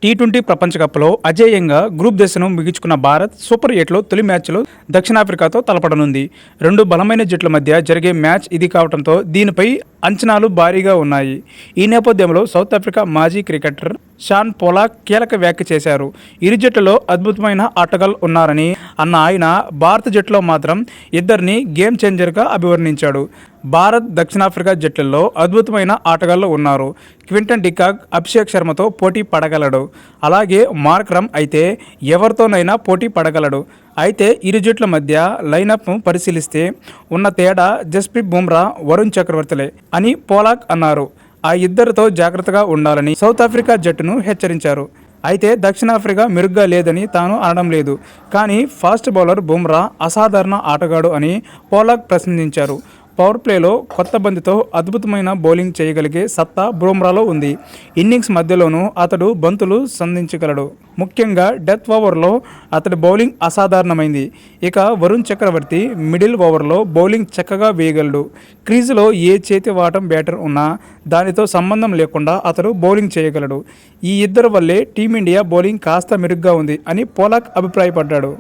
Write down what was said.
T20 ప్రపంచ కప్లో అజేయంగా group దశను ముగించుకున్న భారత్ సూపర్ 8లో తొలి మ్యాచ్లో దక్షిణాఫ్రికాతో తలపడనుంది. రెండు బలమైన జట్ల మధ్య జరిగే మ్యాచ్ ఇది కావడంతో దీనిపై అంచనాలు భారీగా ఉన్నాయి. ఈ నేపథ్యంలో సౌత్ ఆఫ్రికా మాజీ క్రికెటర్ షాన్ పోలాక్ కీలక వ్యాఖ్య చేశారు. ఇరు జట్లలో అద్భుతమైన ఆటగాళ్లు ఉన్నారని అన్న ఆయన భారత జట్టులో మాత్రం ఇద్దరిని గేమ్ చేంజర్గా అభివర్ణించాడు. భారత్ దక్షిణాఫ్రికా జట్లలో అద్భుతమైన ఆటగాళ్లు ఉన్నారు. క్వింటన్ డికాక్ అభిషేక్ శర్మతో పోటీ పడగలడు. అలాగే మార్క్రమ్ అయితే ఎవరితోనైనా పోటీ పడగలడు. అయితే ఇరు జట్ల మధ్య లైనప్ను పరిశీలిస్తే ఉన్న తేడా జస్ప్రీత్ బుమ్రా, వరుణ్ చక్రవర్తిలే అని పోలాక్ అన్నారు. ఆ ఇద్దరితో జాగ్రత్తగా ఉండాలని సౌత్ ఆఫ్రికా జట్టును హెచ్చరించారు. అయితే దక్షిణాఫ్రికా మెరుగ్గా లేదని తాను అనడం లేదు. కానీ ఫాస్ట్ బౌలర్ బుమ్రా అసాధారణ ఆటగాడు అని పోలాక్ ప్రశ్నించారు. పవర్ ప్లేలో కొత్త బంతితో అద్భుతమైన బౌలింగ్ చేయగలిగే సత్తా బుమ్రాలో ఉంది. ఇన్నింగ్స్ మధ్యలోనూ అతడు బంతులు సంధించగలడు. ముఖ్యంగా డెత్ ఓవర్లో అతడి బౌలింగ్ అసాధారణమైంది. ఇక వరుణ్ చక్రవర్తి మిడిల్ ఓవర్లో బౌలింగ్ చక్కగా వేయగలడు. క్రీజులో ఏ చేతి వాటం బ్యాటర్ ఉన్నా దానితో సంబంధం లేకుండా అతడు బౌలింగ్ చేయగలడు. ఈ ఇద్దరు వల్లే టీమిండియా బౌలింగ్ కాస్త మెరుగ్గా ఉంది అని పోలాక్ అభిప్రాయపడ్డాడు.